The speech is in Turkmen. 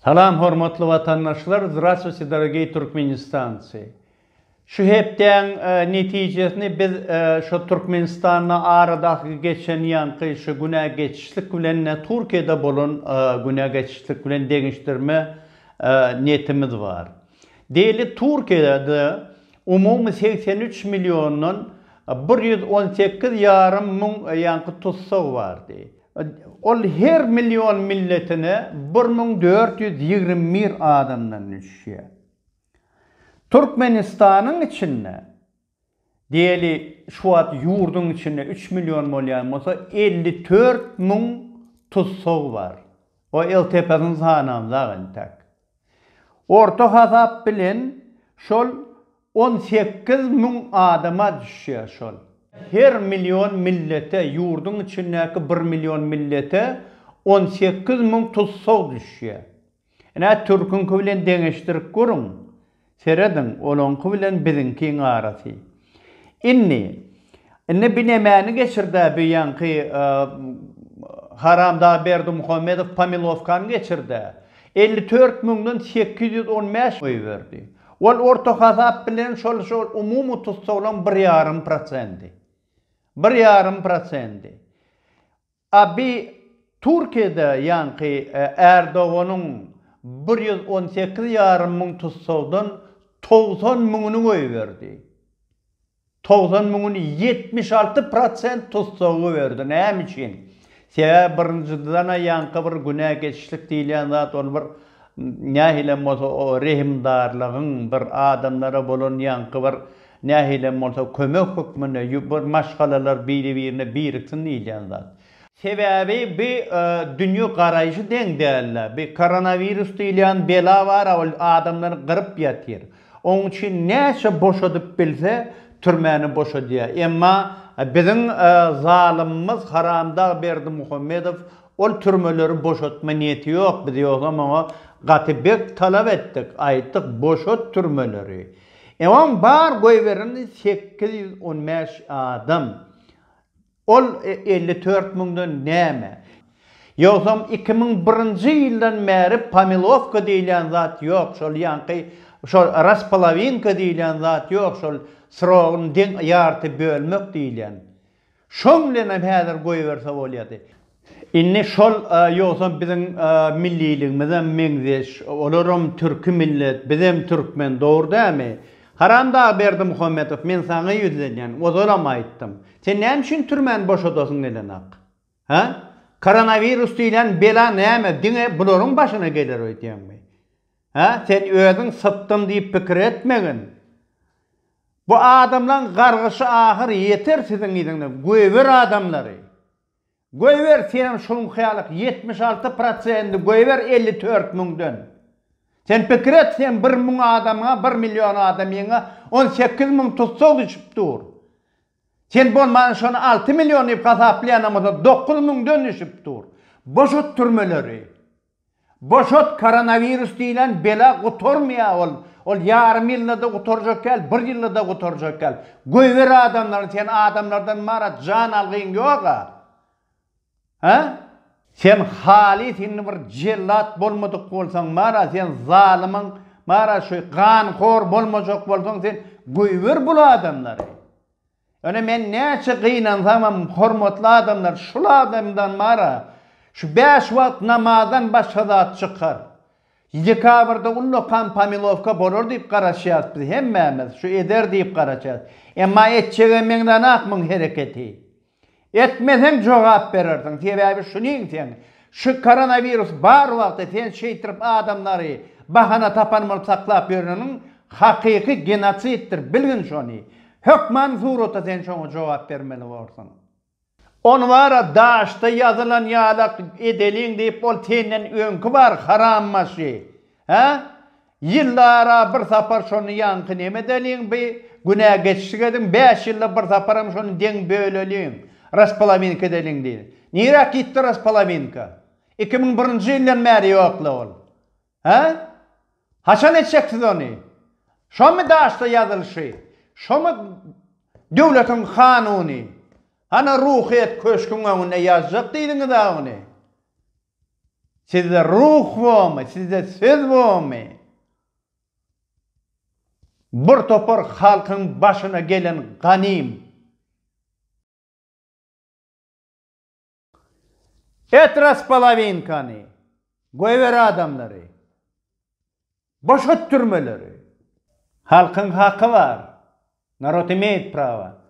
Salam hormatly vatandaşlar, здравствуйте, dorogiy Turkmenistanцы. Şu hepden netijesini biz şu Turkmenistan'a aradaky geçen ýanky şu güne geçişlik bilen Türkiýede bolan güne geçişlik bilen deňişdirme niyetimiz var. Deli Türkiýede umumy 83 milyondan 118,5 müň ýanky tutsaw bardy. Ol her milyon milletine 1421 adamdan düşüyor. Türkmenistan'ın içinde diyeli şu an yurdun içinde 3 milyon molyan olsa 54 müň tutsaw var. O eltepenin sanamda tak. Orta hasap bilen şol 18 müň adama düşüyor şol. Her milyon millete, yurdun içindeki 1 milyon millete 18 müň tutsaw düşüyor. Ene Türk'ün bilen deňeşdirip görün. Seredin, olonky bilen bizinki arasy. Inni binemäni geçirdi bu ýanky Haramda Berdimuhammedow Pamilovkany geçirdi. 54 müňden 815 oy berdi. Ol orta hasap bilen şol umumy tutsawlaryň 1,5%. 1,5%. Abi Türkiýede ýanky Erdoganyň 118,5 müň tutsawdan 90 müňüni oy berdi. 90 müňüni 76% tutsawy berdi. Näme üçin? Sebäbi birinjiden ýanky bir güne geçişlik diýilen zat ol bir nähilem bolsa o rehimdarlygyň bir adamlara bolan ýanky bir nähilem bolsa kömek hukmyny bir maşgalalar biri-birine biriksin diýilen zat. Sebäbi bir dünýä garaýşy deň däller. Bir koronavirus diýilen bela var, ol adamlary gyryp ýatyr. Onuň üçin näçe boşadyp bilse türmäni boşadýar. Emma bizim zalimimiz Haramda Berdimuhammedow ol türmeleri boşatma niyeti yok. Biz ýoksa gatybek talap etdik, aýtdyk boşat türmeleri. Emma bar goý berini 815 adam. Ol 54 müňden näme? Ýoksa 2001-nji ýyldan bäri Pamilovka diýilen zat ýok. Şol ýanky şol Raspolavinka diýilen zat ýok. Şol sırogyny deň ýarty bölmek diýilen. Şoň bilen häzir goý berse bolýady. Inni şol ýoksa biziň milliligimizden meňzeş, olaram türkü millet, bizem türkmen dogry dämi? Haramda Berdimuhammedow men sana ýüzlenýän, ozaram aýtdym. Sen näme üçin türmän boşadasyň delen ak? Ha? Koronavirus diýilen bela näme? Diňe bularyň başyna geler öýtýänmi? Ha? Sen özüň sypdym diýip pikir etmegin. Bu adamlaryň gargyşy ahyr ýeter siziň ýygyňda. Göýber adamlary. Göýber sen şoň haýalyk 76% göýber 54 müňden. Sen pikir et, sen 1 müň adama, 1 milyon adamyňa 18 müň tutsaw düşüp dur. Sen bolmaň şonu 6 milyon diýip hasaplaýanamyza 9 müňden düşüp dur. Boşat türmeleri. Boşat koronavirus diýilen bela gutormaýar ol ýarym ýylda gutorjak kel, 1 ýylda gutorjak kel. Göýber adamlar, sen adamlardan mara jan algyň ýok-a. Ha? Sen halis inni bir jellat bolmadyk bolsaň mara sen zalimyň mara şu ganhor bolmajak bolsaň sen göýber bul adamlary. Öne men näçe gynansamam hormatly adamlar şul adamdan mara şu 5 wagt namazdan başga zat çykar. Dekabrda Ullokan Pamilovka bolar diýip garaşýar biz hemmämiz şu eder diýip garaşýar. Emma etçege meňden akmyň hereketi. Etmesen jogap bererdiň. Sebäbi şunyň sen şu koronavirus bar wagtda sen şeýtirip adamlary bahana tapanmaly saklap ýörüniň hakyky genotsiddir. Bilgin şonu. Hökman surata sen şoňa jogap bermeli bolsaň. On wara daşda ýazylan ýalak edeliň diýip bol tenden öňkü bar haram maşy. Ha? Ýyllara bir sapar şonu ýanky neme edeliň bi güne geçişik edin 5 ýylda bir saparam şonu deň böleliň. Raspolavinka edeliň diýil. Nirä gitdi Raspolavinka? 2001-nji ýyldan bäri ýokla ol. Ha? Haçan etjeksiz ony? Şomy daşda ýazylşy? Şomy döwletiň kanuny? Ana ruhiyet köşkün önüne yazacak değilini da onu. Sizde ruh var mı? Sizde söz var mı? Bir topar halkın başına gelen ganim. Etras palavinkani. Goyver adamları. Boşalt türmeleri. Halkın hakkı var. Narod imeyet prava.